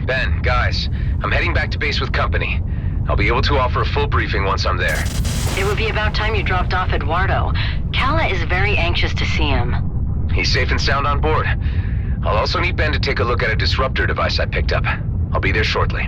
Ben, guys, I'm heading back to base with company. I'll be able to offer a full briefing once I'm there. It would be about time you dropped off Eduardo. Kala is very anxious to see him. He's safe and sound on board. I'll also need Ben to take a look at a disruptor device I picked up. I'll be there shortly.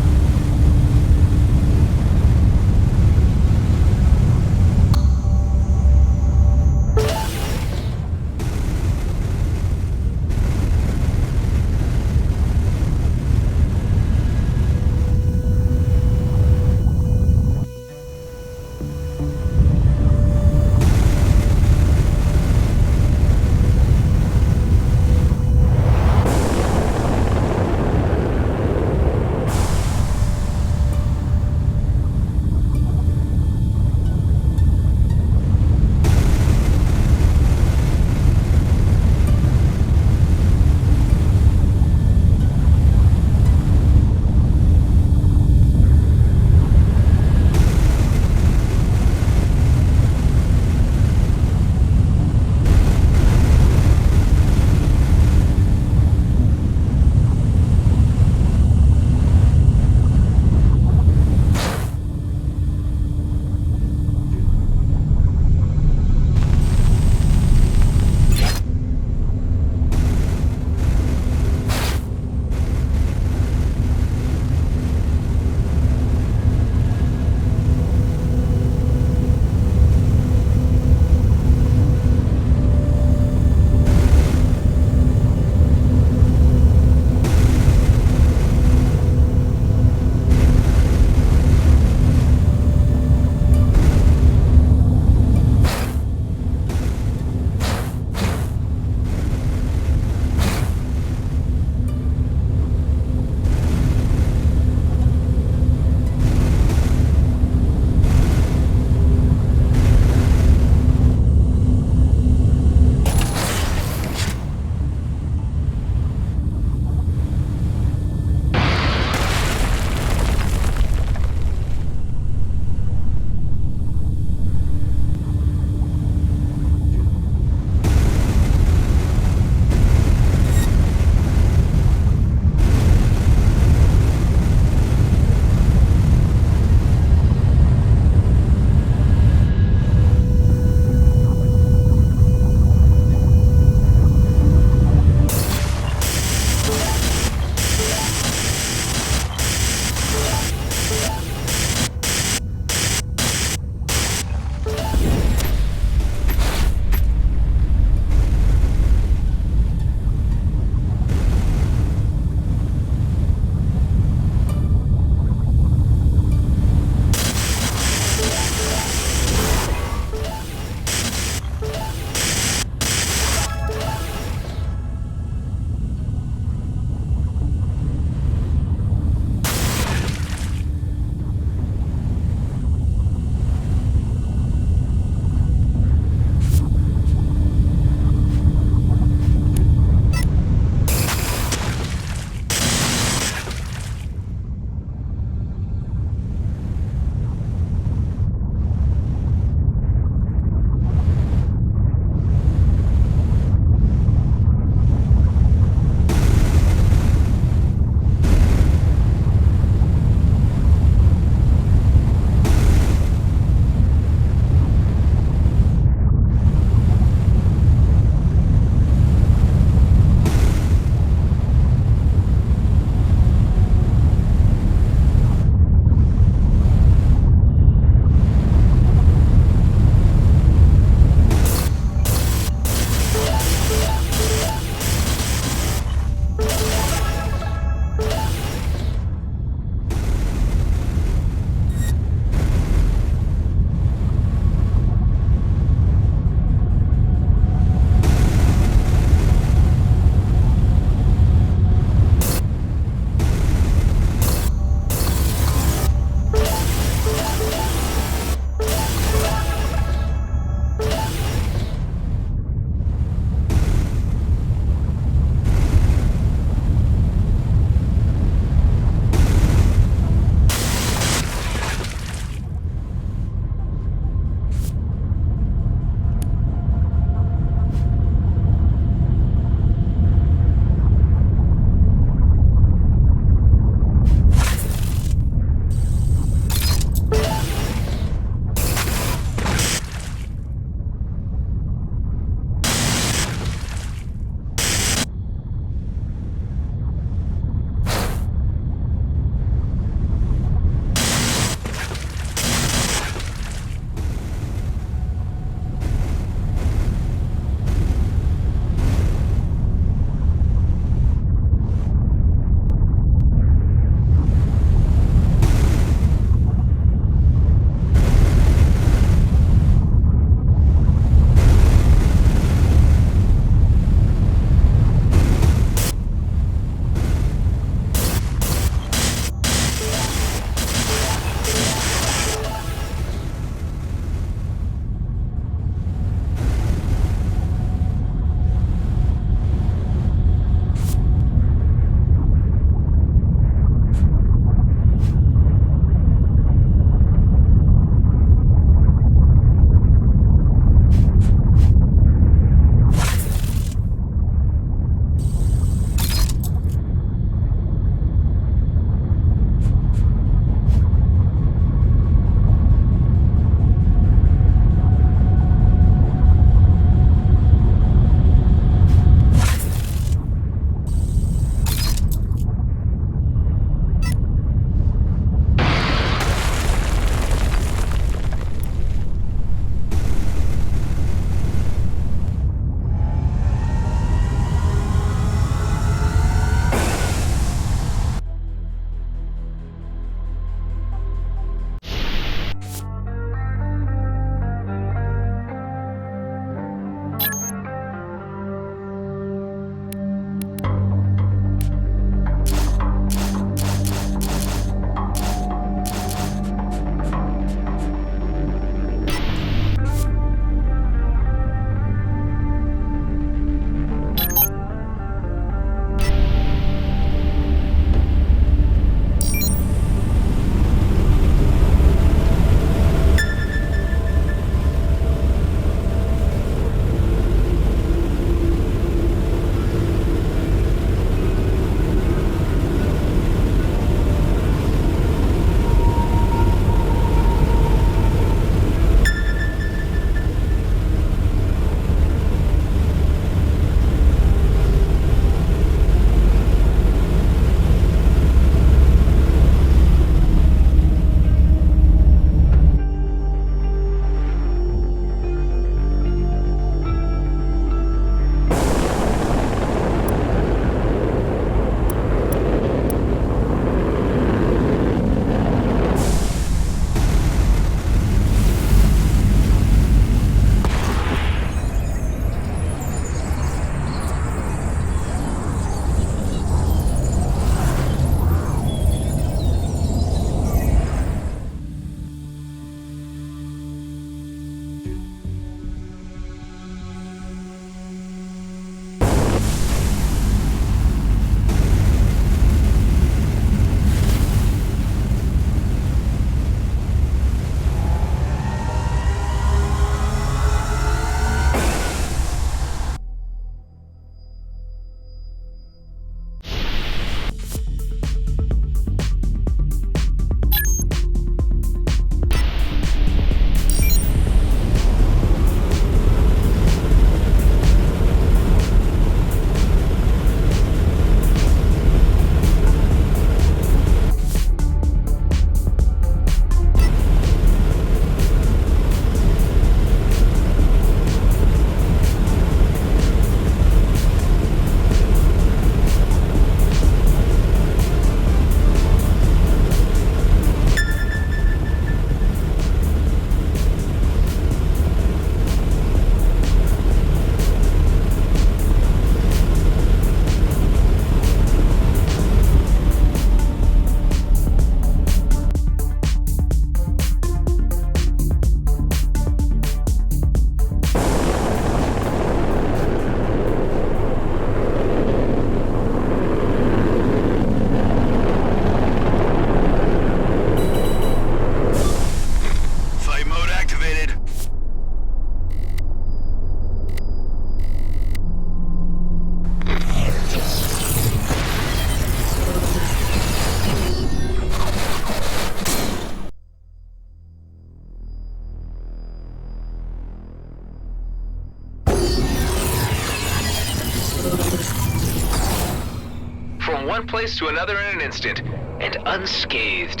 place to another in an instant, and unscathed.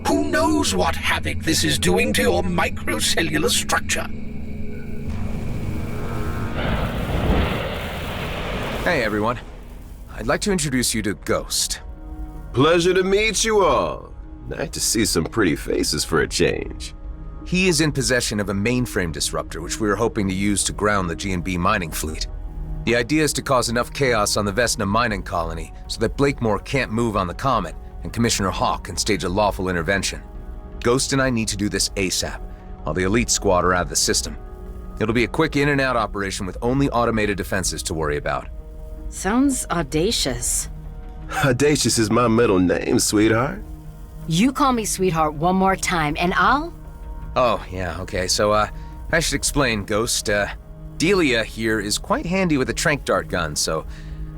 Who knows what havoc this is doing to your microcellular structure? Hey everyone. I'd like to introduce you to Ghost. Pleasure to meet you all. Nice to see some pretty faces for a change. He is in possession of a mainframe disruptor which we were hoping to use to ground the G&B mining fleet. The idea is to cause enough chaos on the Vesna mining colony so that Blakemore can't move on the Comet and Commissioner Hawk can stage a lawful intervention. Ghost and I need to do this ASAP, while the elite squad are out of the system. It'll be a quick in and out operation with only automated defenses to worry about. Sounds audacious. Audacious is my middle name, sweetheart. You call me sweetheart one more time, and I'll... Oh, yeah, okay, so, I should explain, Ghost. Delia here is quite handy with a tranq dart gun, so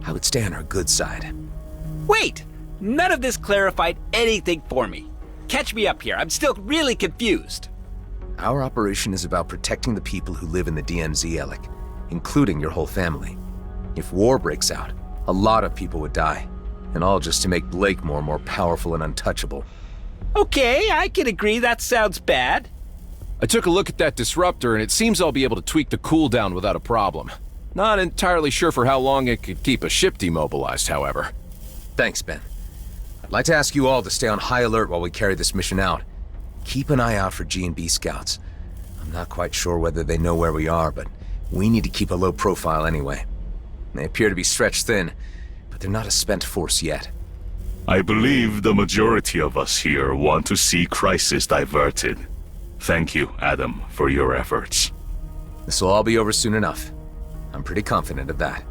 I would stay on her good side. Wait! None of this clarified anything for me. Catch me up here, I'm still really confused. Our operation is about protecting the people who live in the DMZ, Alec, including your whole family. If war breaks out, a lot of people would die, and all just to make Blakemore more powerful and untouchable. Okay, I can agree that sounds bad. I took a look at that disruptor and it seems I'll be able to tweak the cooldown without a problem. Not entirely sure for how long it could keep a ship demobilized, however. Thanks, Ben. I'd like to ask you all to stay on high alert while we carry this mission out. Keep an eye out for G&B scouts. I'm not quite sure whether they know where we are, but we need to keep a low profile anyway. They appear to be stretched thin, but they're not a spent force yet. I believe the majority of us here want to see crisis diverted. Thank you, Adam, for your efforts. This will all be over soon enough. I'm pretty confident of that.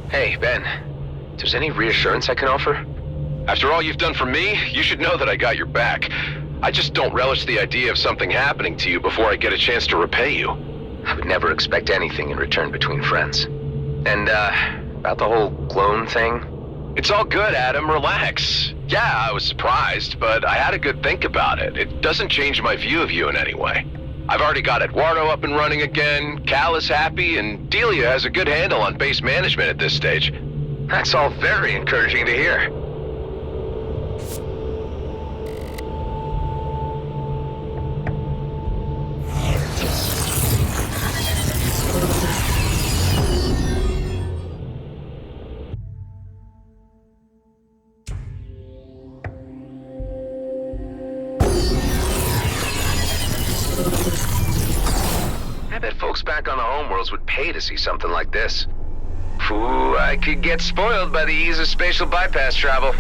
Hey, Ben. There's any reassurance I can offer? After all you've done for me, you should know that I got your back. I just don't relish the idea of something happening to you before I get a chance to repay you. I would never expect anything in return between friends. And, about the whole clone thing? It's all good, Adam. Relax. Yeah, I was surprised, but I had a good think about it. It doesn't change my view of you in any way. I've already got Eduardo up and running again, Cal is happy, and Delia has a good handle on base management at this stage. That's all very encouraging to hear. I bet folks back on the homeworlds would pay to see something like this. Ooh, I could get spoiled by the ease of spatial bypass travel.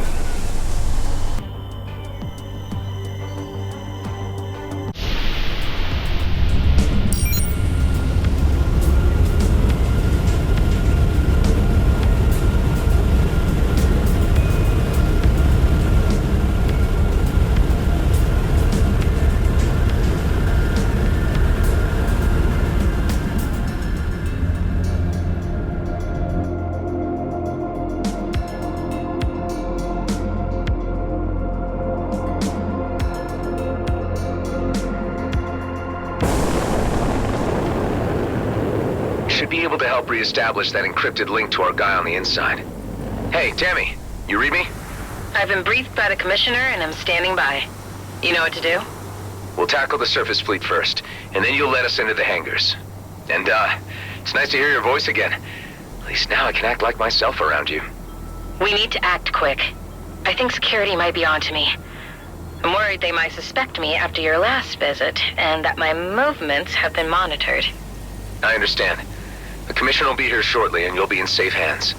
Should be able to help reestablish that encrypted link to our guy on the inside. Hey, Tammy, you read me? I've been briefed by the commissioner and I'm standing by. You know what to do? We'll tackle the surface fleet first, and then you'll let us into the hangars. And, it's nice to hear your voice again. At least now I can act like myself around you. We need to act quick. I think security might be onto me. I'm worried they might suspect me after your last visit, and that my movements have been monitored. I understand. The commissioner will be here shortly, and you'll be in safe hands.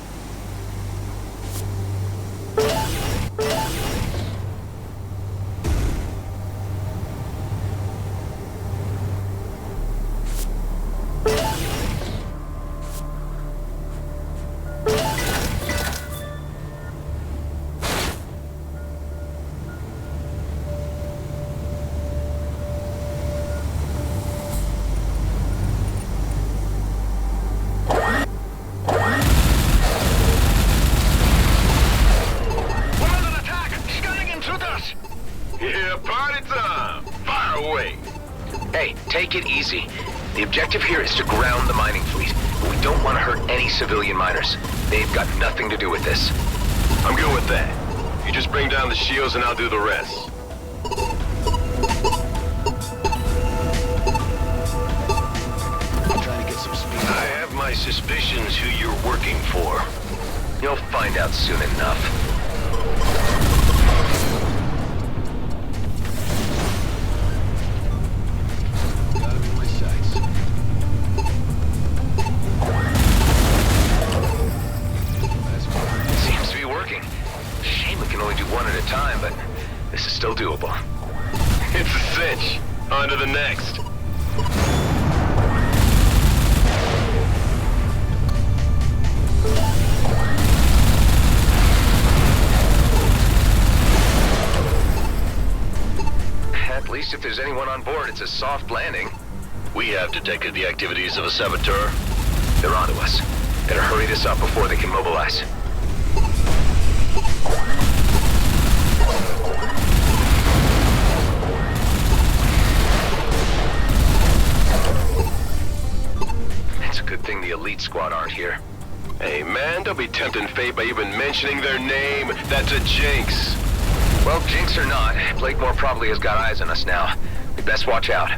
take it easy. The objective here is to ground the mining fleet, but we don't want to hurt any civilian miners. They've got nothing to do with this. I'm good with that. You just bring down the shields and I'll do the rest. I have my suspicions who you're working for. You'll find out soon enough. Seems to be working. Shame we can only do one at a time, but this is still doable. It's a cinch. On to the next. At least if there's anyone on board, it's a soft landing. We have detected the activities of a saboteur. They're onto us. Better hurry this up before they can mobilize. It's a good thing the elite squad aren't here. Hey man, don't be tempting fate by even mentioning their name. That's a jinx. Well, jinx or not, Blakemore probably has got eyes on us now. We best watch out.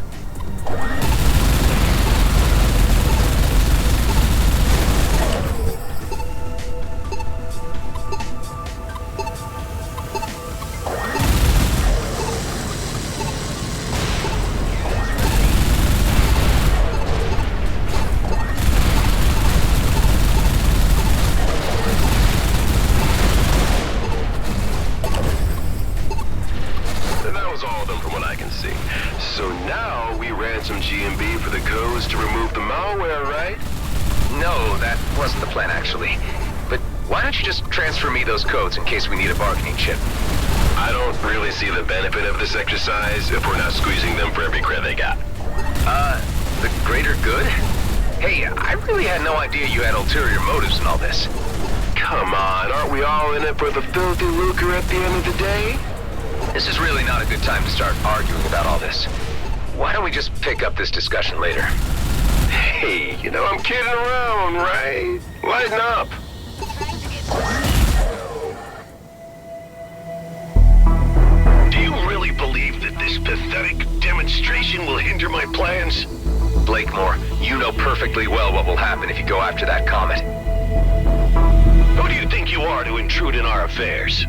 That was all of them from what I can see. So now we ran some GMB for the codes to remove the malware, right? No, that wasn't the plan, actually. But why don't you just transfer me those codes in case we need a bargaining chip? I don't really see the benefit of this exercise if we're not squeezing them for every credit they got. The greater good? Hey, I really had no idea you had ulterior motives in all this. Come on, aren't we all in it for the filthy lucre at the end of the day? This is really not a good time to start arguing about all this. Why don't we just pick up this discussion later? Hey, you know I'm kidding around, right? Lighten up. Do you really believe that this pathetic demonstration will hinder my plans? Blakemore, you know perfectly well what will happen if you go after that comet. Who do you think you are to intrude in our affairs?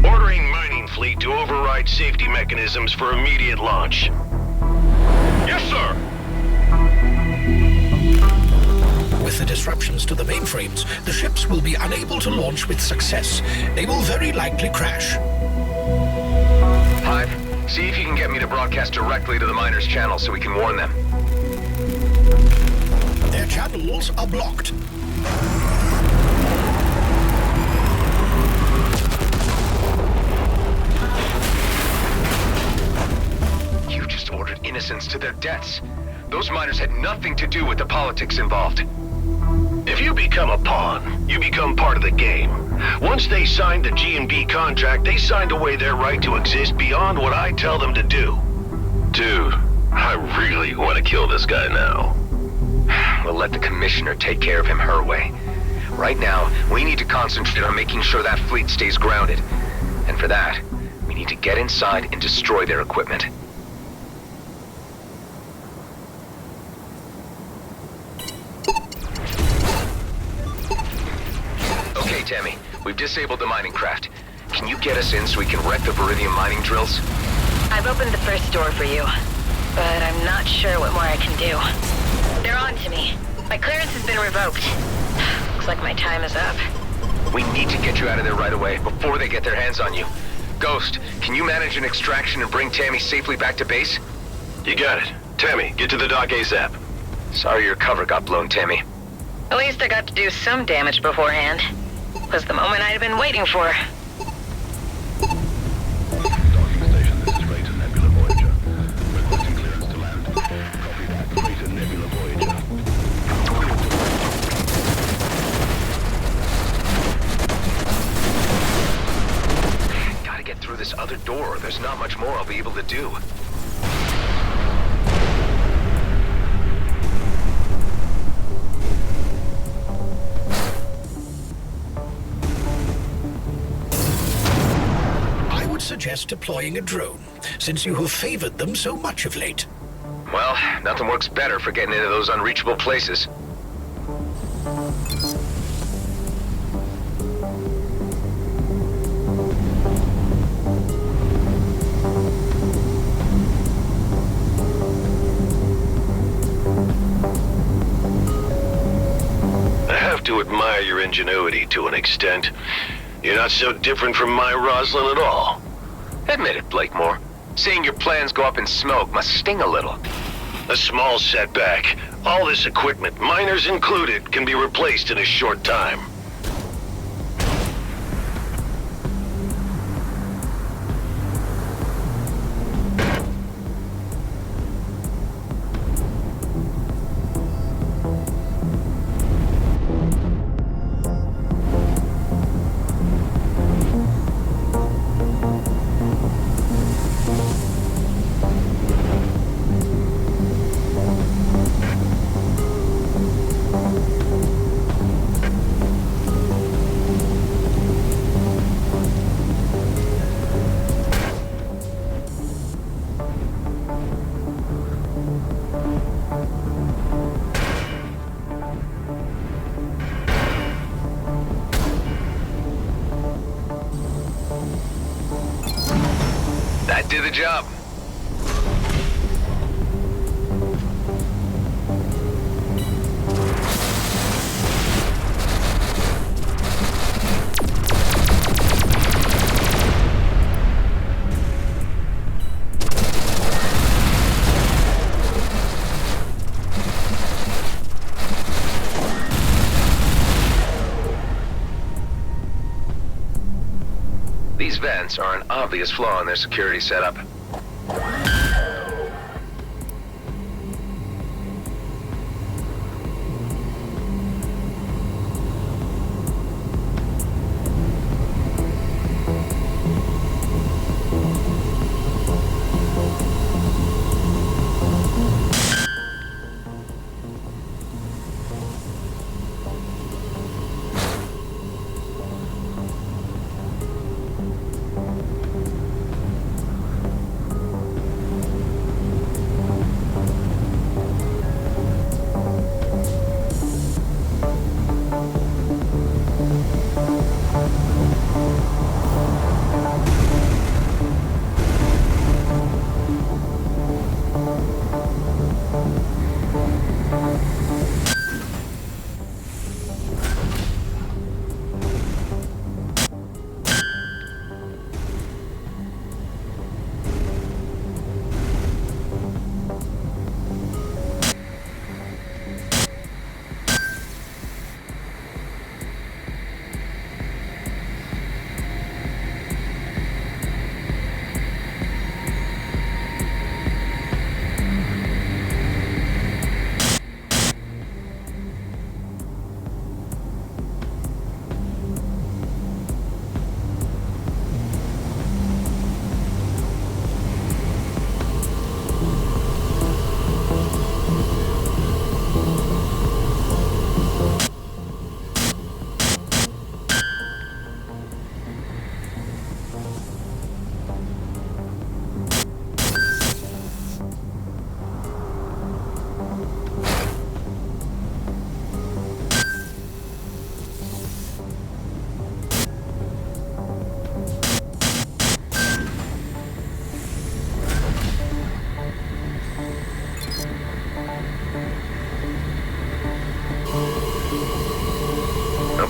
Ordering mining fleet to override safety mechanisms for immediate launch. Yes, sir! With the disruptions to the mainframes, the ships will be unable to launch with success. They will very likely crash. Hive, see if you can get me to broadcast directly to the miners' channel so we can warn them. Their channels are blocked. You just ordered innocents to their deaths. Those miners had nothing to do with the politics involved. If you become a pawn, you become part of the game. Once they signed the G&B contract, they signed away their right to exist beyond what I tell them to do. Dude, I really want to kill this guy now. We'll let the commissioner take care of him her way. Right now, we need to concentrate on making sure that fleet stays grounded. And for that, we need to get inside and destroy their equipment. Okay, Tammy, we've disabled the mining craft. Can you get us in so we can wreck the Viridium mining drills? I've opened the first door for you, but I'm not sure what more I can do. They're on to me. My clearance has been revoked. Looks like my time is up. We need to get you out of there right away, before they get their hands on you. Ghost, can you manage an extraction and bring Tammy safely back to base? You got it. Tammy, get to the dock ASAP. Sorry your cover got blown, Tammy. At least I got to do some damage beforehand. Was the moment I'd been waiting for. Docking station, this is Freighter Nebula Voyager. Requesting clearance to land. Copy that, Freighter Nebula Voyager. Gotta get through this other door. There's not much more I'll be able to do. suggest deploying a drone, since you have favored them so much of late. Well, nothing works better for getting into those unreachable places. I have to admire your ingenuity to an extent. You're not so different from my Rosalind at all. Admit it, Blakemore. Seeing your plans go up in smoke must sting a little. A small setback. All this equipment, miners included, can be replaced in a short time. That did the job. These vents are an obvious flaw in their security setup.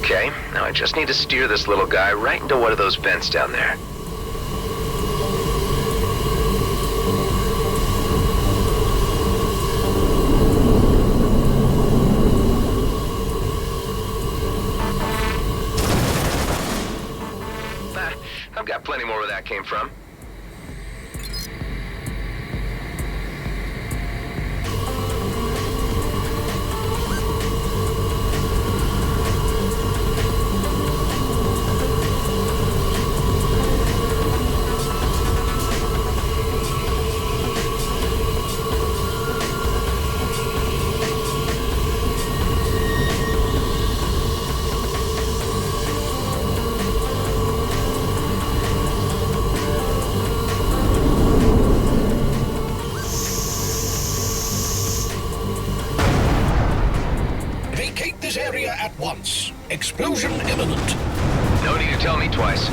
Okay, now I just need to steer this little guy right into one of those vents down there. I've got plenty more where that came from. this area at once. Explosion imminent. No need to tell me twice.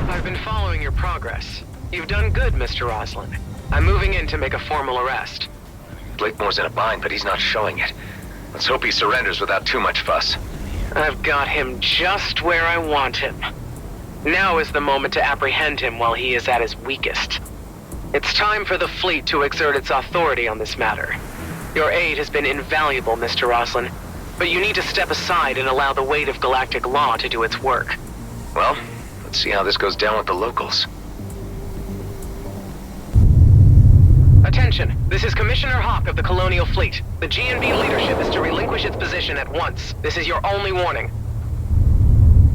I've been following your progress. You've done good, Mr. Roslin. I'm moving in to make a formal arrest. Blakemore's in a bind, but he's not showing it. Let's hope he surrenders without too much fuss. I've got him just where I want him. Now is the moment to apprehend him while he is at his weakest. It's time for the fleet to exert its authority on this matter. Your aid has been invaluable, Mr. Roslin, but you need to step aside and allow the weight of galactic law to do its work. Well, let's see how this goes down with the locals. Attention, this is Commissioner Hawk of the Colonial Fleet. The GNB leadership is to relinquish its position at once. This is your only warning.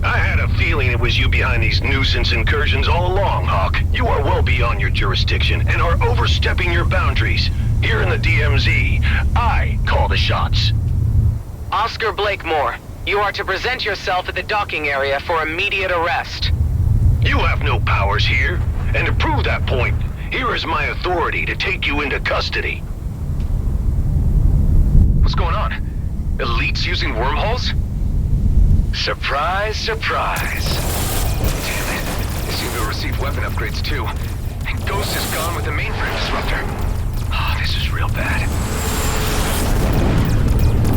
I had a feeling it was you behind these nuisance incursions all along, Hawk. You are well beyond your jurisdiction and are overstepping your boundaries. Here in the DMZ, I call the shots. Oscar Blakemore, you are to present yourself at the docking area for immediate arrest. You have no powers here, and to prove that point, here is my authority to take you into custody. What's going on? Elites using wormholes? Surprise, surprise. Damn it. They seem to have received weapon upgrades too. And Ghost is gone with the mainframe disruptor. Oh, this is real bad.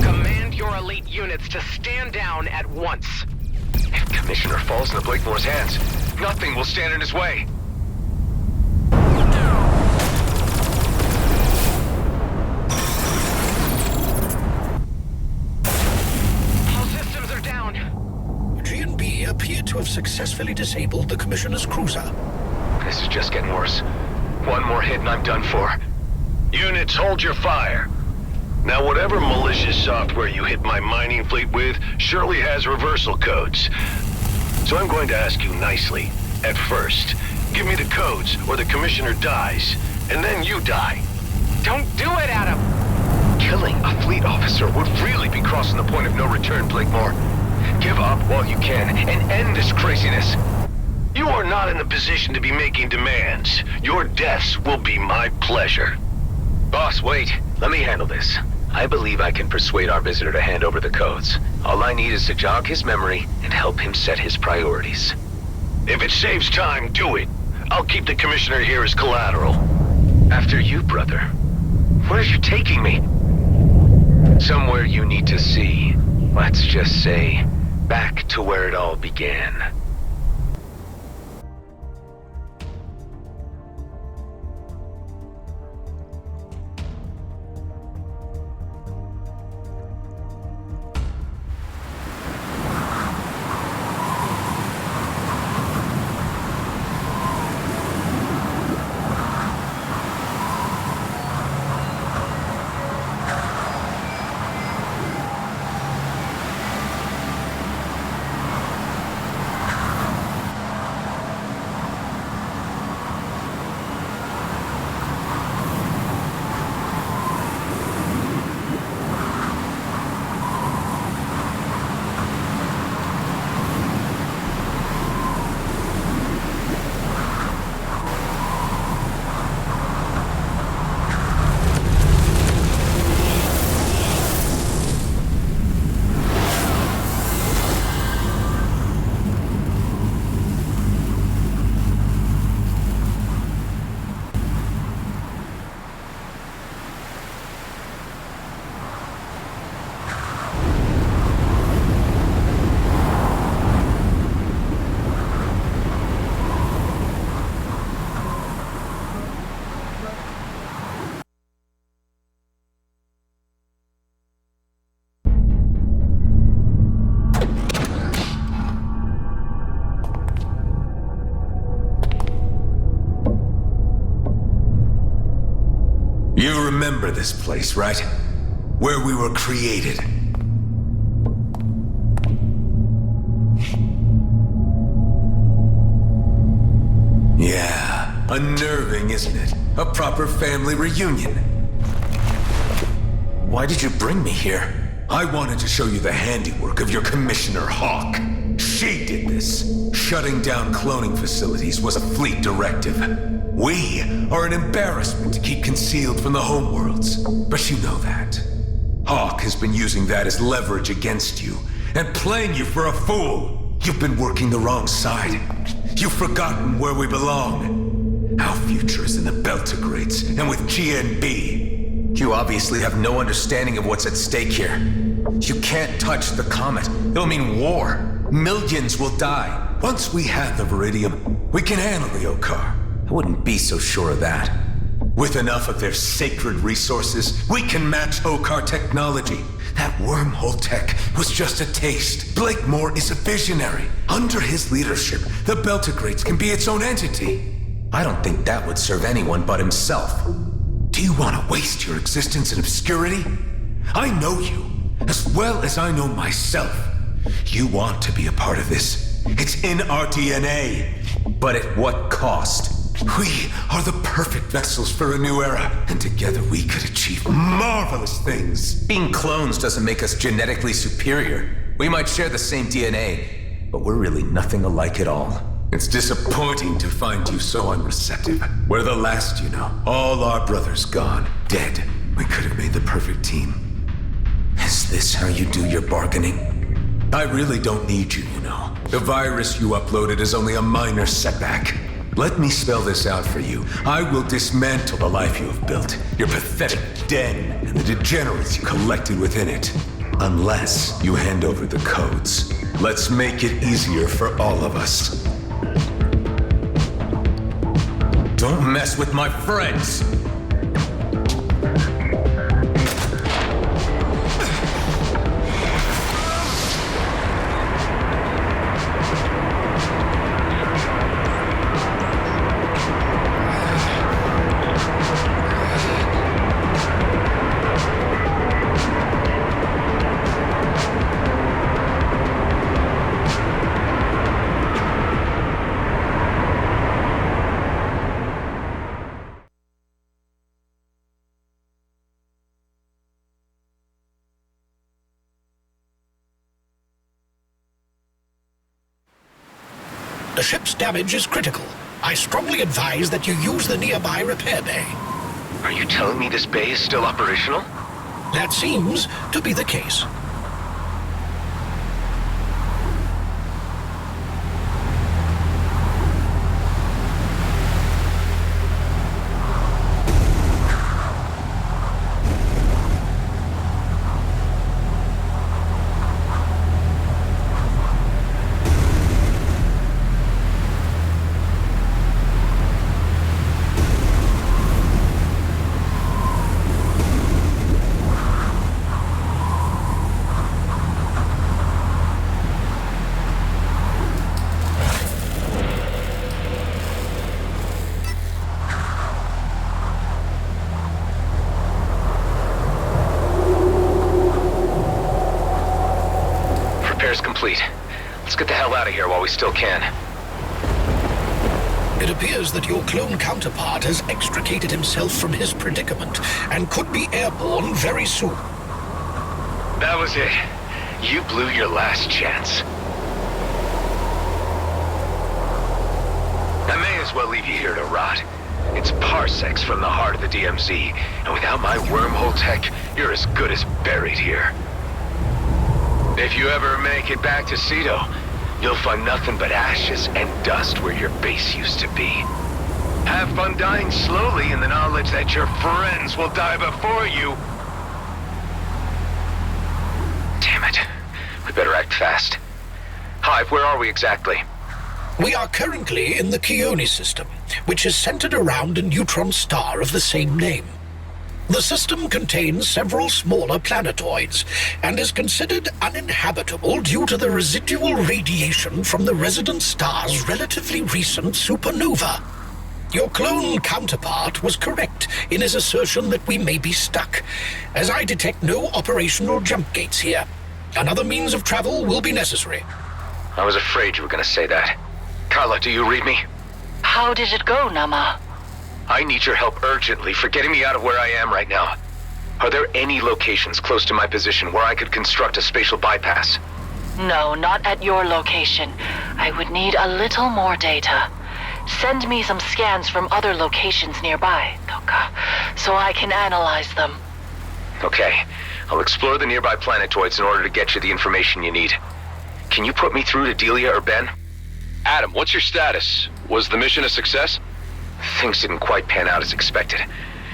Command your elite units to stand down at once. If Commissioner falls into Blakemore's hands, nothing will stand in his way. GNB appear to have successfully disabled the Commissioner's cruiser. This is just getting worse. One more hit and I'm done for. Units, hold your fire. Now, whatever malicious software you hit my mining fleet with surely has reversal codes. So I'm going to ask you nicely. At first, give me the codes or the Commissioner dies, and then you die. Don't do it, Adam! Killing a fleet officer would really be crossing the point of no return, Blakemore. Give up while you can and end this craziness. You are not in the position to be making demands. Your deaths will be my pleasure. Boss, wait. Let me handle this. I believe I can persuade our visitor to hand over the codes. All I need is to jog his memory and help him set his priorities. If it saves time, do it. I'll keep the Commissioner here as collateral. After you, brother. Where are you taking me? Somewhere you need to see. Let's just say, back to where it all began. You remember this place, right? Where we were created. Yeah, unnerving, isn't it? A proper family reunion. Why did you bring me here? I wanted to show you the handiwork of your Commissioner Hawk. She did this. Shutting down cloning facilities was a fleet directive. We are an embarrassment to keep concealed from the homeworlds, but you know that. Hawk has been using that as leverage against you, and playing you for a fool. You've been working the wrong side. You've forgotten where we belong. Our future is in the Beltigrades, and with GNB. You obviously have no understanding of what's at stake here. You can't touch the comet. It'll mean war. Millions will die. Once we have the Viridium, we can handle the Okar. I wouldn't be so sure of that. With enough of their sacred resources, we can match Okar technology. That wormhole tech was just a taste. Blakemore is a visionary. Under his leadership, the Beltigrades can be its own entity. I don't think that would serve anyone but himself. Do you want to waste your existence in obscurity? I know you, as well as I know myself. You want to be a part of this. It's in our DNA. But at what cost? We are the perfect vessels for a new era, and together we could achieve marvelous things. Being clones doesn't make us genetically superior. We might share the same DNA, but we're really nothing alike at all. It's disappointing to find you so unreceptive. We're the last, you know. All our brothers gone, dead. We could have made the perfect team. Is this how you do your bargaining? I really don't need you, you know. The virus you uploaded is only a minor setback. Let me spell this out for you. I will dismantle the life you have built, your pathetic den, and the degenerates you collected within it. Unless you hand over the codes. Let's make it easier for all of us. Don't mess with my friends! The ship's damage is critical. I strongly advise that you use the nearby repair bay. Are you telling me this bay is still operational? That seems to be the case. Complete. Let's get the hell out of here while we still can. It appears that your clone counterpart has extricated himself from his predicament and could be airborne very soon. That was it. You blew your last chance. I may as well leave you here to rot. It's parsecs from the heart of the DMZ, and without my wormhole tech, you're as good as buried here. If you ever make it back to Cedo, you'll find nothing but ashes and dust where your base used to be. Have fun dying slowly in the knowledge that your friends will die before you. Damn it. We better act fast. Hive, where are we exactly? We are currently in the Keone system, which is centered around a neutron star of the same name. The system contains several smaller planetoids and is considered uninhabitable due to the residual radiation from the resident star's relatively recent supernova. Your clone counterpart was correct in his assertion that we may be stuck, as I detect no operational jump gates here. Another means of travel will be necessary. I was afraid you were going to say that. Carla, do you read me? How did it go, Nama? I need your help urgently for getting me out of where I am right now. Are there any locations close to my position where I could construct a spatial bypass? No, not at your location. I would need a little more data. Send me some scans from other locations nearby, Toka, so I can analyze them. Okay. I'll explore the nearby planetoids in order to get you the information you need. Can you put me through to Delia or Ben? Adam, what's your status? Was the mission a success? Things didn't quite pan out as expected.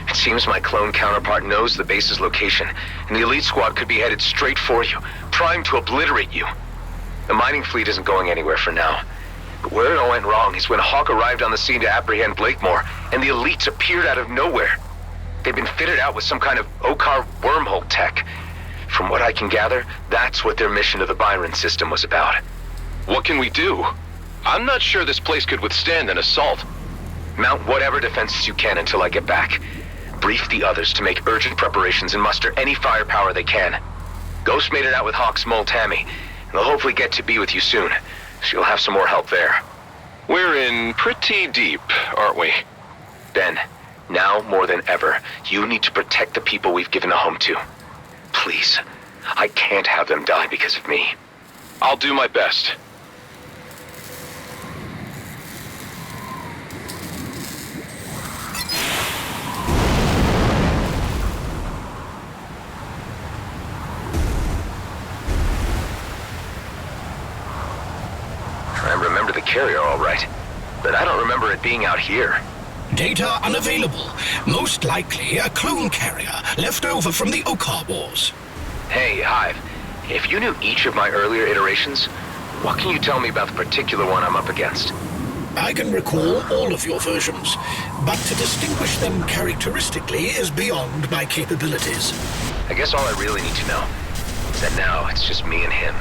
It seems my clone counterpart knows the base's location, and the elite squad could be headed straight for you, primed to obliterate you. The mining fleet isn't going anywhere for now. But where it all went wrong is when Hawk arrived on the scene to apprehend Blakemore, and the elites appeared out of nowhere. They've been fitted out with some kind of Okar wormhole tech. From what I can gather, that's what their mission to the Byron system was about. What can we do? I'm not sure this place could withstand an assault. Mount whatever defenses you can until I get back. Brief the others to make urgent preparations and muster any firepower they can. Ghost made it out with Hawk's mole Tammy, and they'll hopefully get to be with you soon. She'll have some more help there. We're in pretty deep, aren't we? Ben, now more than ever, you need to protect the people we've given a home to. Please, I can't have them die because of me. I'll do my best. I remember the carrier all right, but I don't remember it being out here. Data unavailable. Most likely a clone carrier left over from the Okar Wars. Hey, Hive. If you knew each of my earlier iterations, what can you tell me about the particular one I'm up against? I can recall all of your versions, but to distinguish them characteristically is beyond my capabilities. I guess all I really need to know is that now it's just me and him.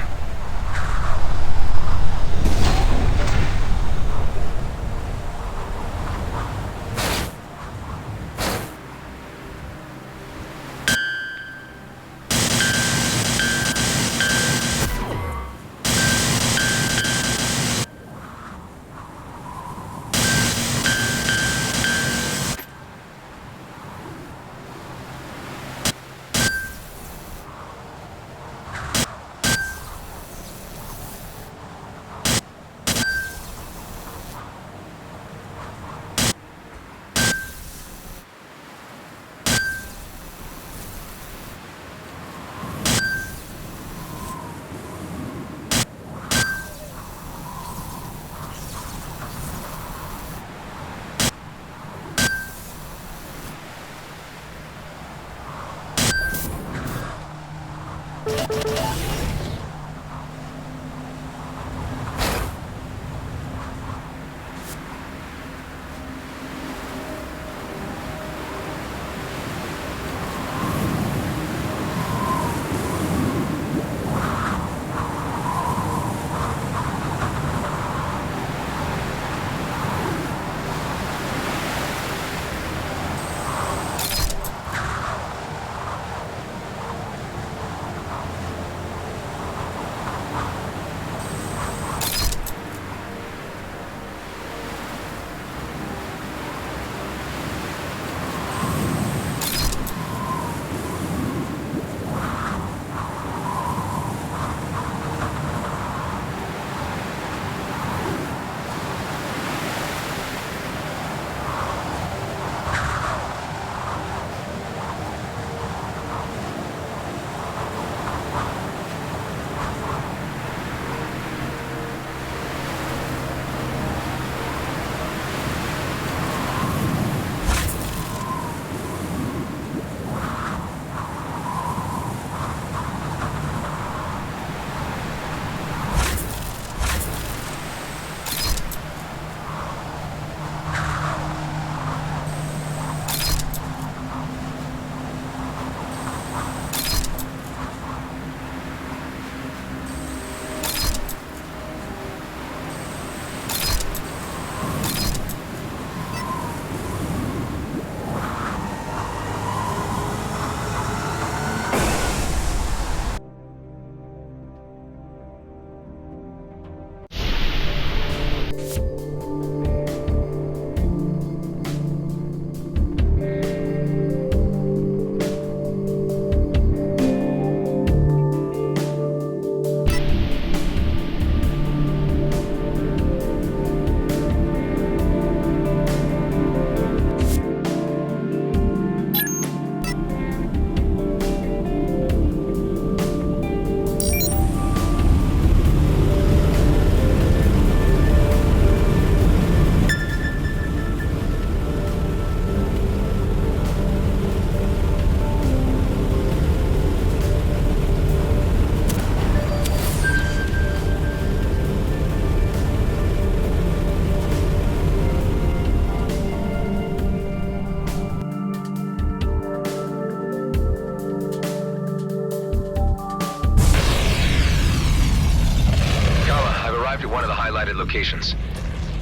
locations.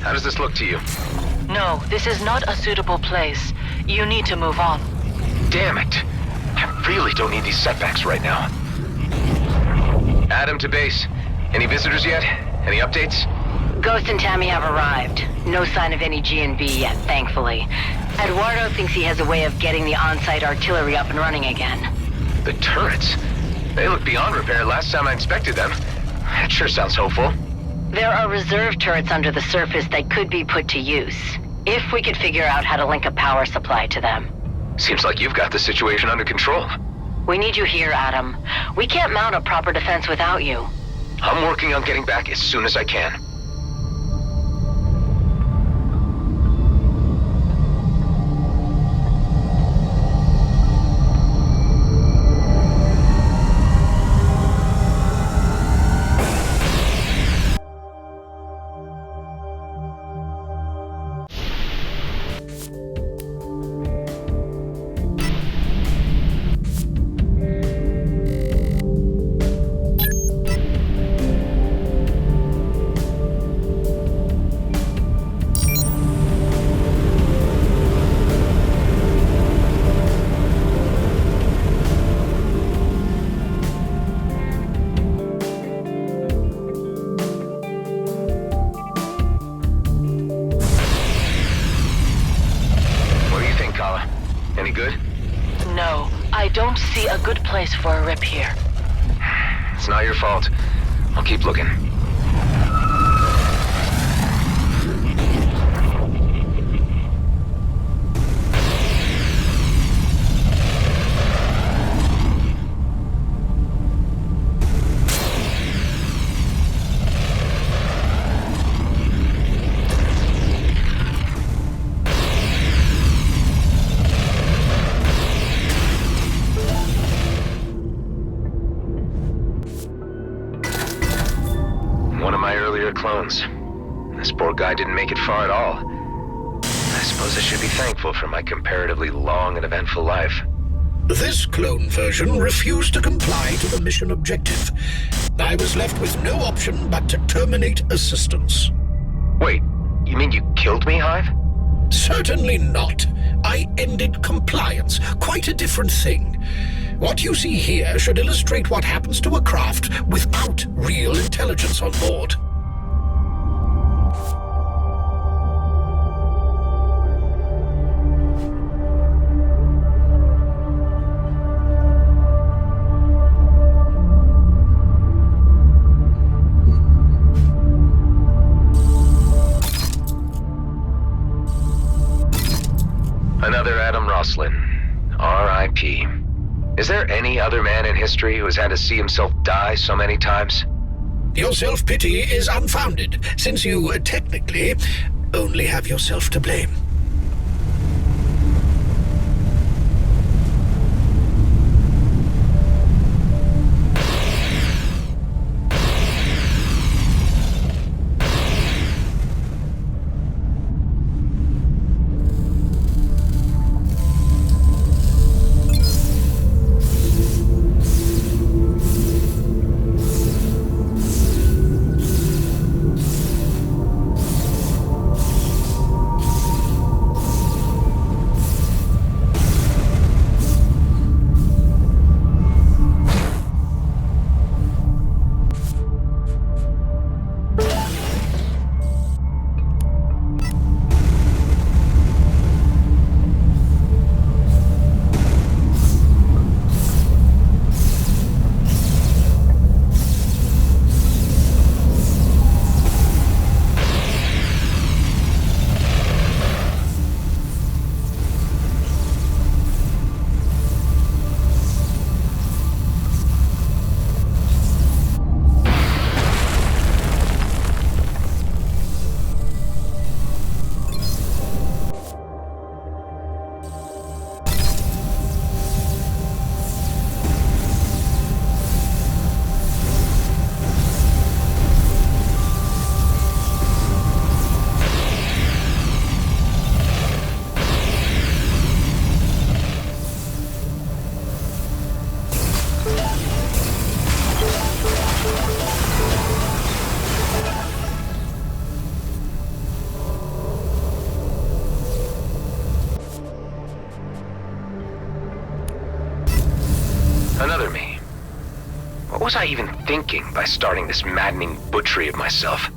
How does this look to you? No, this is not a suitable place. You need to move on. Damn it. I really don't need these setbacks right now. Adam to base. Any visitors yet? Any updates? Ghost and Tammy have arrived. No sign of any G&B yet, thankfully. Eduardo thinks he has a way of getting the on-site artillery up and running again. The turrets? They look beyond repair last time I inspected them. That sure sounds hopeful. There are reserve turrets under the surface that could be put to use, if we could figure out how to link a power supply to them. Seems like you've got the situation under control. We need you here, Adam. We can't mount a proper defense without you. I'm working on getting back as soon as I can. Any good? No, I don't see a good place for a rip here. It's not your fault. I'll keep looking. One of my earlier clones. This poor guy didn't make it far at all. I suppose I should be thankful for my comparatively long and eventful life. This clone version refused to comply to the mission objective. I was left with no option but to terminate assistance. Wait, you mean you killed me, Hive? Certainly not. I ended compliance. Quite a different thing. What you see here should illustrate what happens to a craft without real intelligence on board. Another Adam Roslin. R.I.P. Is there any other man in history who has had to see himself die so many times? Your self-pity is unfounded, since you, technically, only have yourself to blame. was I even thinking by starting this maddening butchery of myself?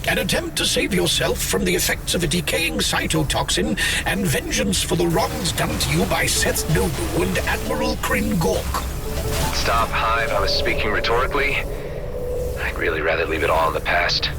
An attempt to save yourself from the effects of a decaying cytotoxin and vengeance for the wrongs done to you by Seth Nobu and Admiral Kryn Gork. Stop, Hive. I was speaking rhetorically. I'd really rather leave it all in the past.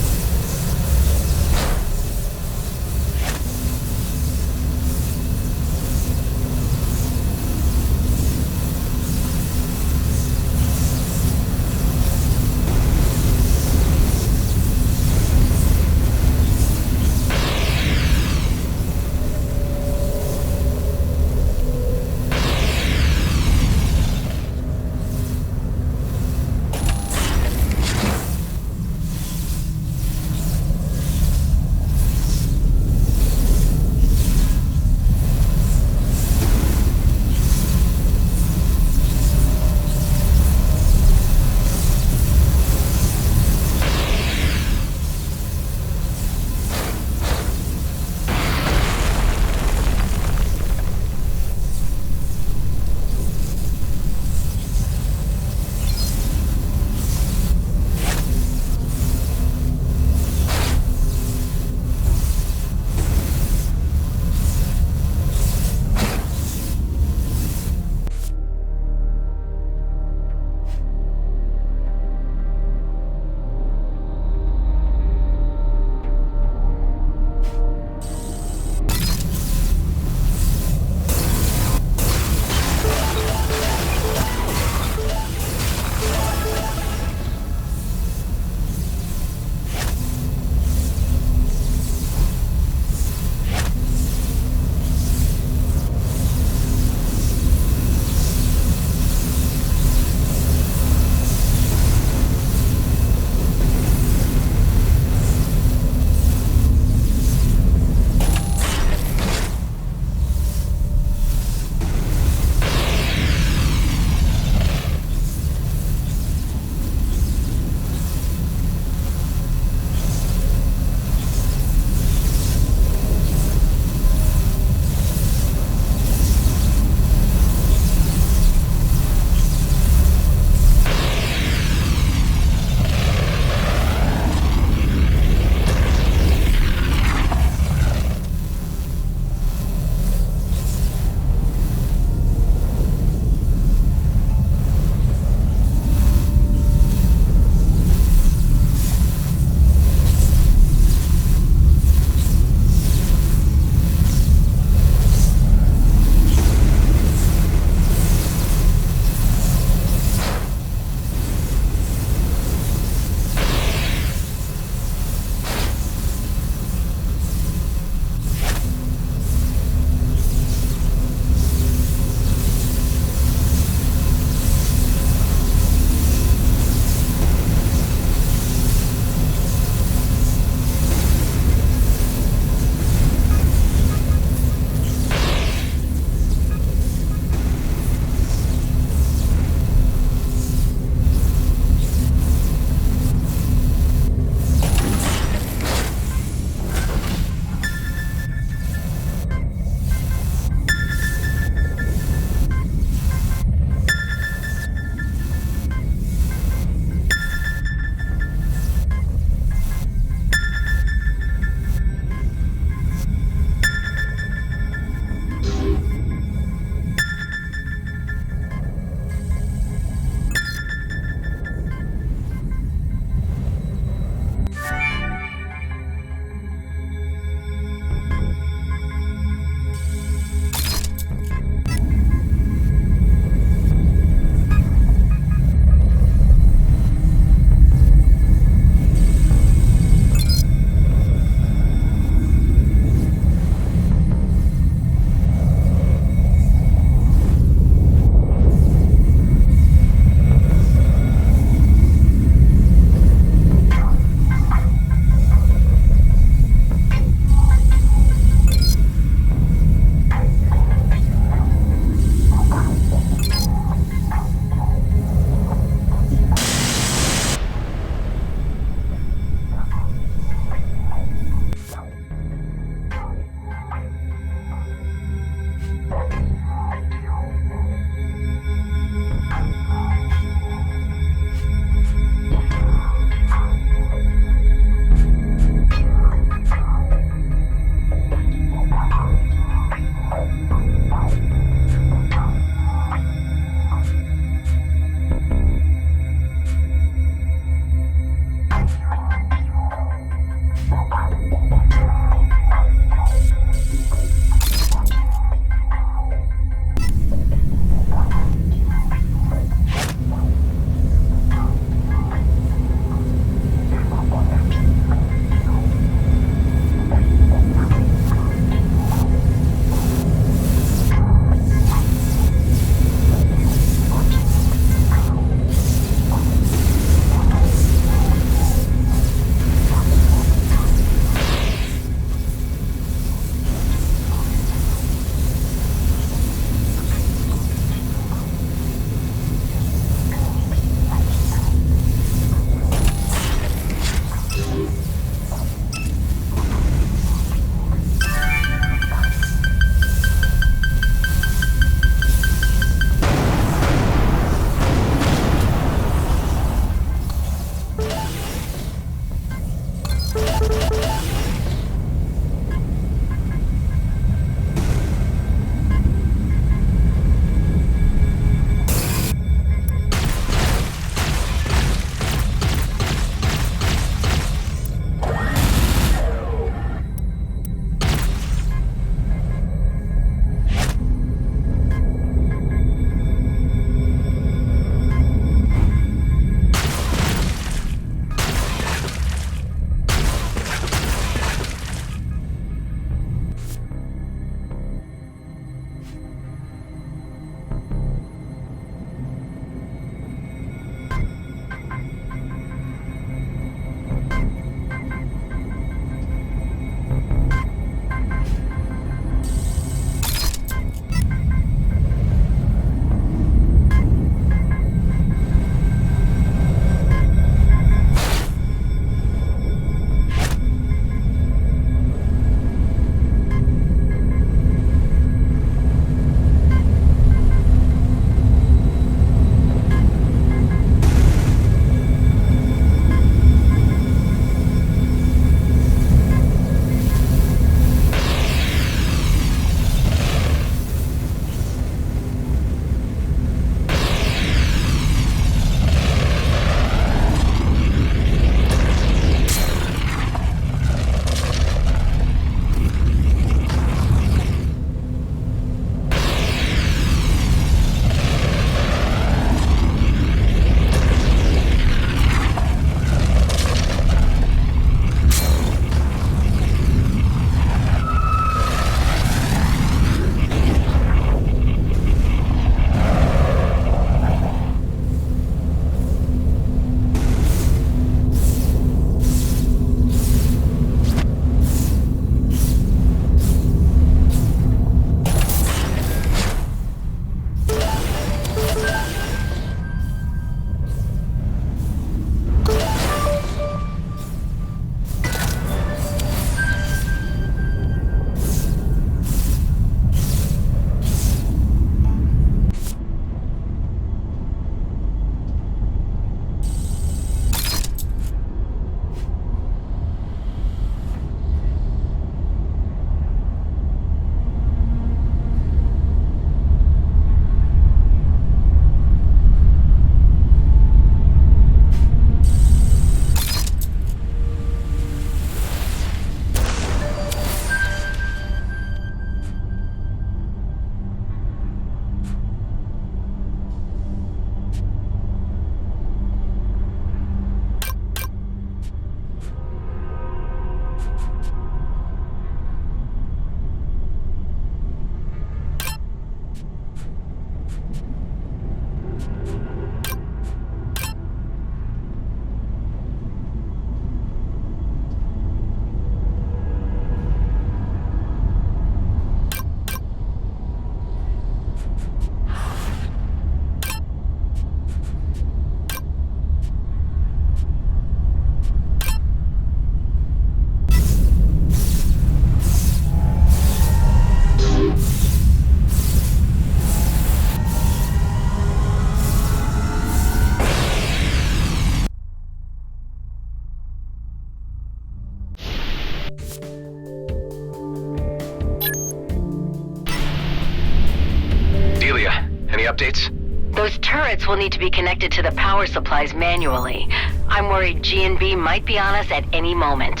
updates? Those turrets will need to be connected to the power supplies manually. I'm worried G&B might be on us at any moment.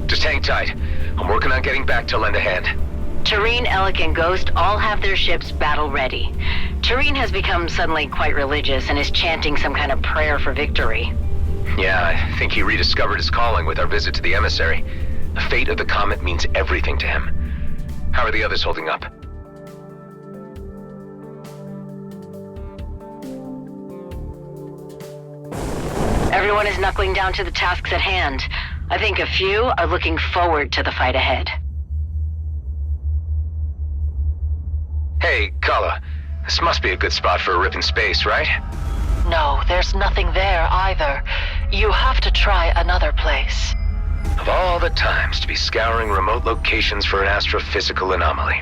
Just hang tight. I'm working on getting back to lend a hand. Tareen, Alec, and Ghost all have their ships battle-ready. Tareen has become suddenly quite religious and is chanting some kind of prayer for victory. Yeah, I think he rediscovered his calling with our visit to the emissary. The fate of the comet means everything to him. How are the others holding up? Everyone is knuckling down to the tasks at hand. I think a few are looking forward to the fight ahead. Hey, Kala. This must be a good spot for a rip in space, right? No, there's nothing there either. You have to try another place. Of all the times to be scouring remote locations for an astrophysical anomaly.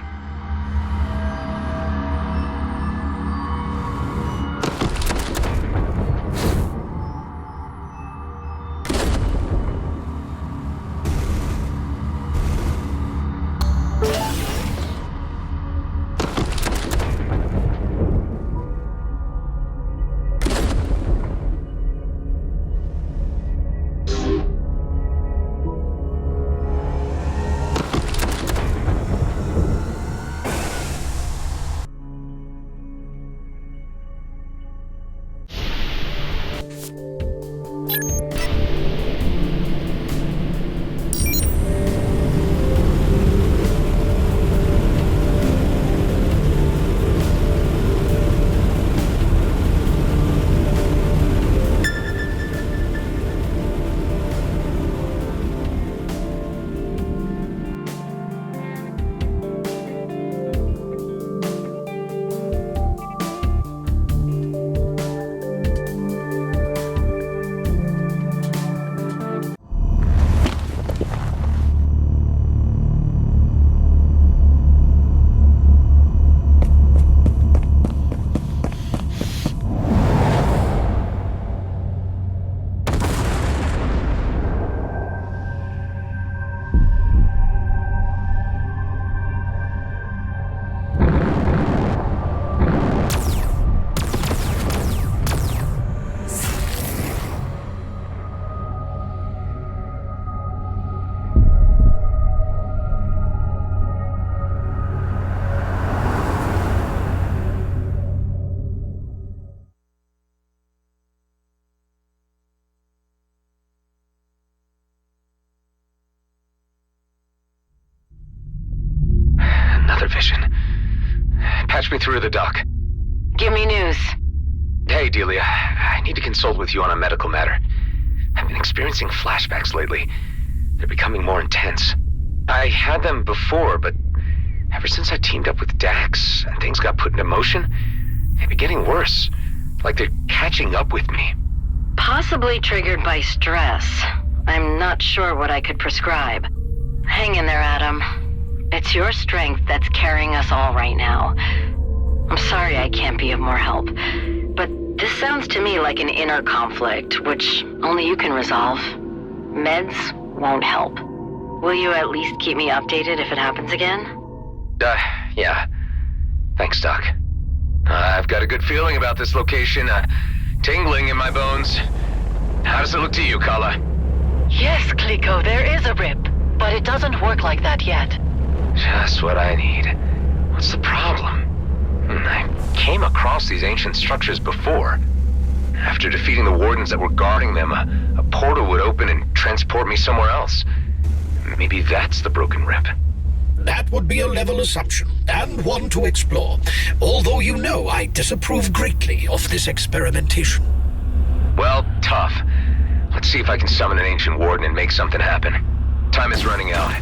Vision. Patch me through to the dock. Give me news. Hey, Delia. I need to consult with you on a medical matter. I've been experiencing flashbacks lately. They're becoming more intense. I had them before, but ever since I teamed up with Dax and things got put into motion, they've been getting worse. Like they're catching up with me. Possibly triggered by stress. I'm not sure what I could prescribe. Hang in there, Adam. It's your strength that's carrying us all right now. I'm sorry I can't be of more help, but this sounds to me like an inner conflict, which only you can resolve. Meds won't help. Will you at least keep me updated if it happens again? Yeah. Thanks, Doc. I've got a good feeling about this location, tingling in my bones. How does it look to you, Kala? Yes, Kliko, there is a rip, but it doesn't work like that yet. Just what I need. What's the problem? I came across these ancient structures before. After defeating the wardens that were guarding them, a portal would open and transport me somewhere else. Maybe that's the broken rip. That would be a level assumption, and one to explore, although you know I disapprove greatly of this experimentation. Well, tough. Let's see if I can summon an ancient warden and make something happen. Time is running out.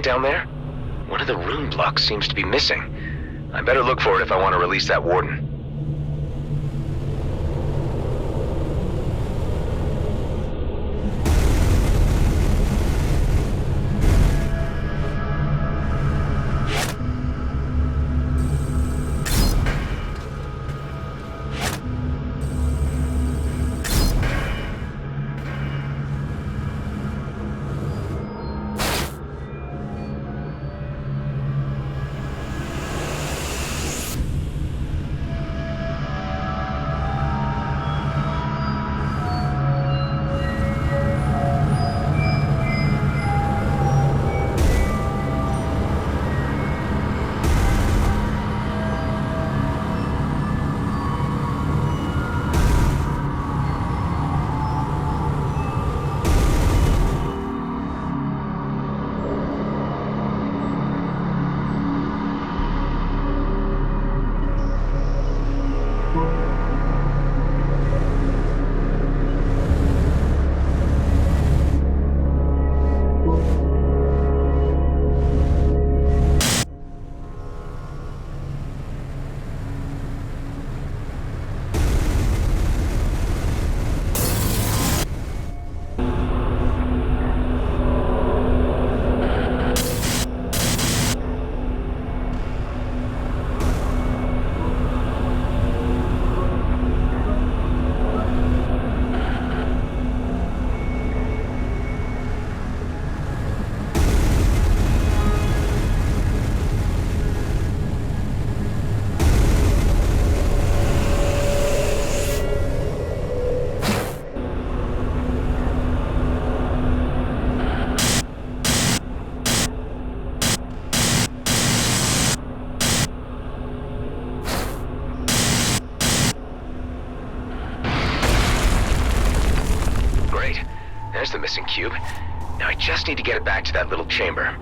down there? One of the rune blocks seems to be missing. I better look for it if I want to release that warden. There's the missing cube. Now I just need to get it back to that little chamber.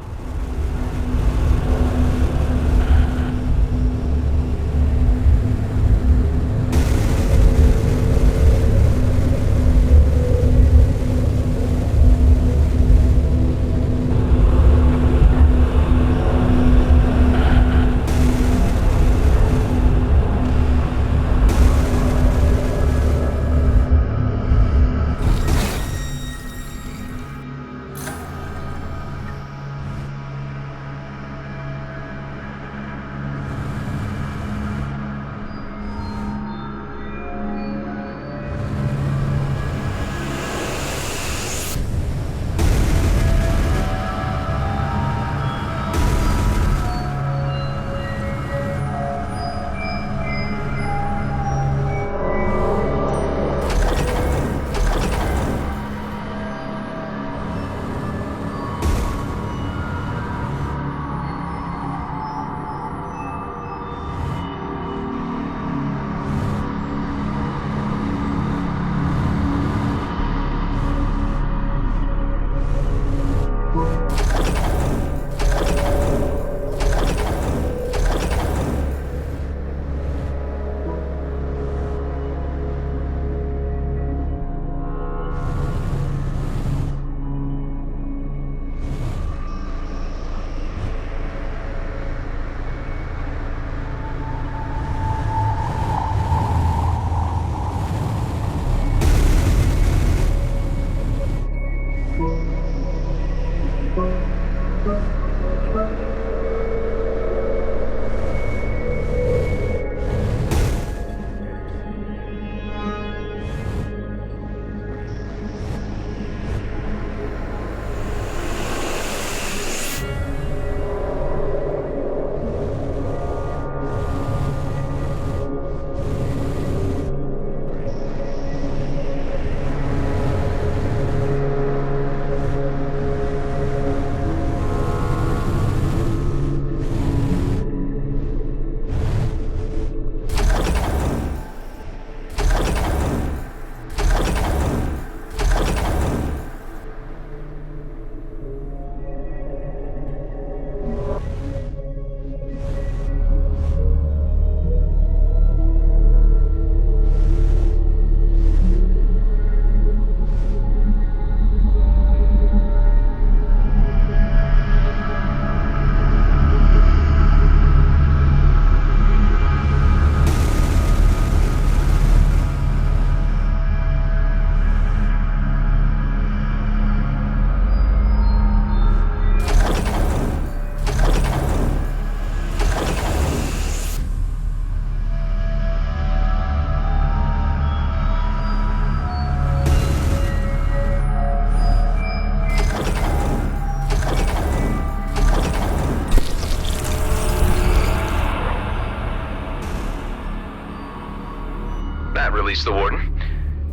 that released the warden.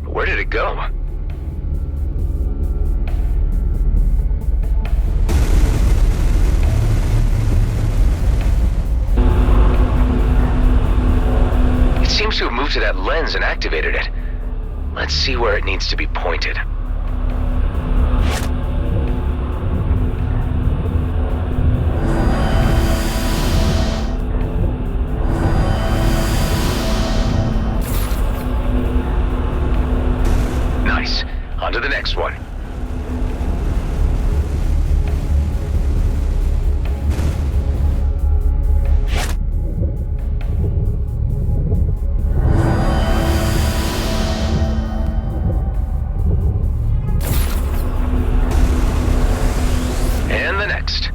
But where did it go? It seems to have moved to that lens and activated it. Let's see where it needs to be pointed. Nice. On to the next one. And the next.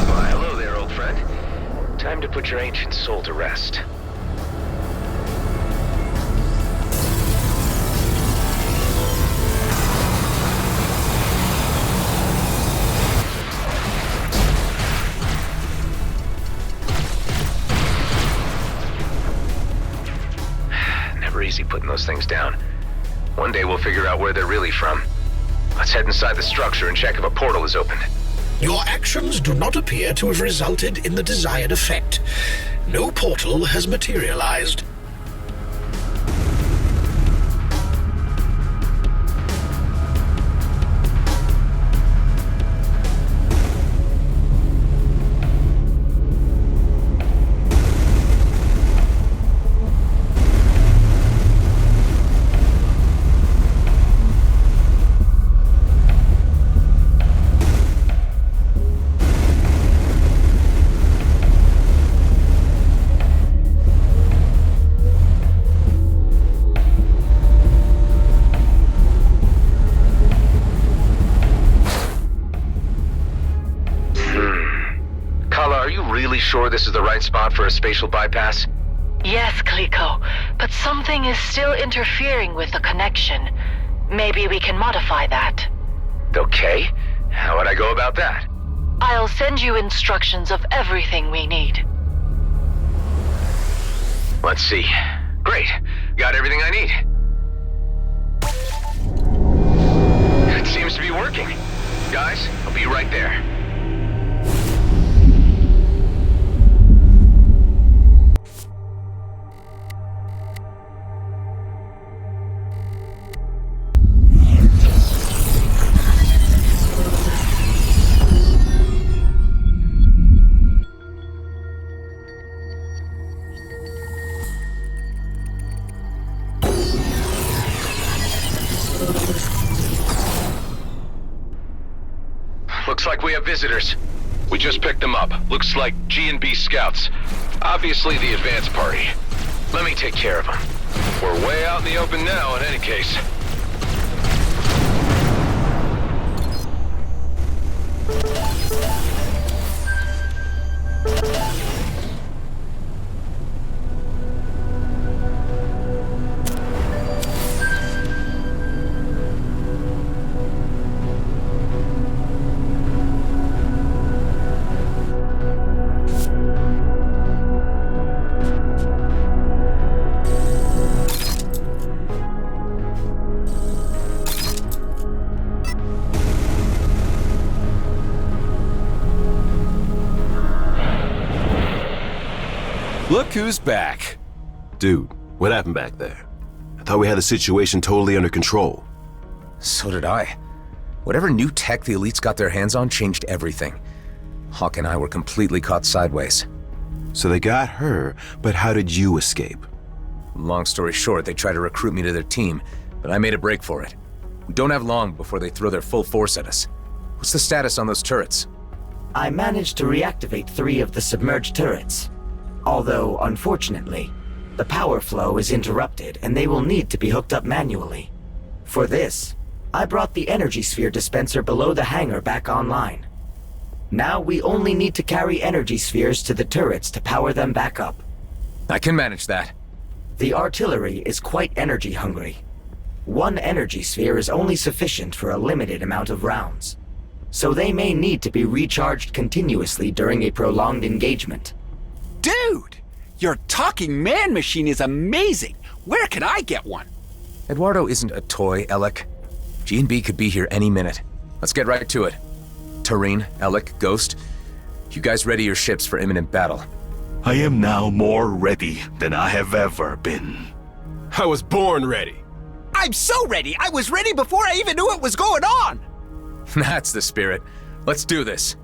Why, hello there, old friend. Time to put your ancient soul to rest. Never easy putting those things down. One day we'll figure out where they're really from. Let's head inside the structure and check if a portal is opened. Your actions do not appear to have resulted in the desired effect. No portal has materialized. Sure this is the right spot for a spatial bypass? Yes, Kliko, but something is still interfering with the connection. Maybe we can modify that. Okay. How would I go about that? I'll send you instructions of everything we need. Let's see. Great. Got everything I need. It seems to be working. Guys, I'll be right there. Looks like we have visitors. We just picked them up. Looks like G&B scouts. Obviously the advance party. Let me take care of them. We're way out in the open now in any case. Look who's back. Dude, what happened back there? I thought we had the situation totally under control. So did I. Whatever new tech the elites got their hands on changed everything. Hawk and I were completely caught sideways. So they got her, but how did you escape? Long story short, they tried to recruit me to their team, but I made a break for it. We don't have long before they throw their full force at us. What's the status on those turrets? I managed to reactivate 3 of the submerged turrets. Although, unfortunately, the power flow is interrupted and they will need to be hooked up manually. For this, I brought the energy sphere dispenser below the hangar back online. Now we only need to carry energy spheres to the turrets to power them back up. I can manage that. The artillery is quite energy hungry. One energy sphere is only sufficient for a limited amount of rounds, so they may need to be recharged continuously during a prolonged engagement. Dude! Your talking man machine is amazing! Where can I get one? Eduardo isn't a toy, Alec. G&B could be here any minute. Let's get right to it. Tareen, Alec, Ghost, you guys ready your ships for imminent battle? I am now more ready than I have ever been. I was born ready. I'm so ready! I was ready before I even knew what was going on! That's the spirit. Let's do this.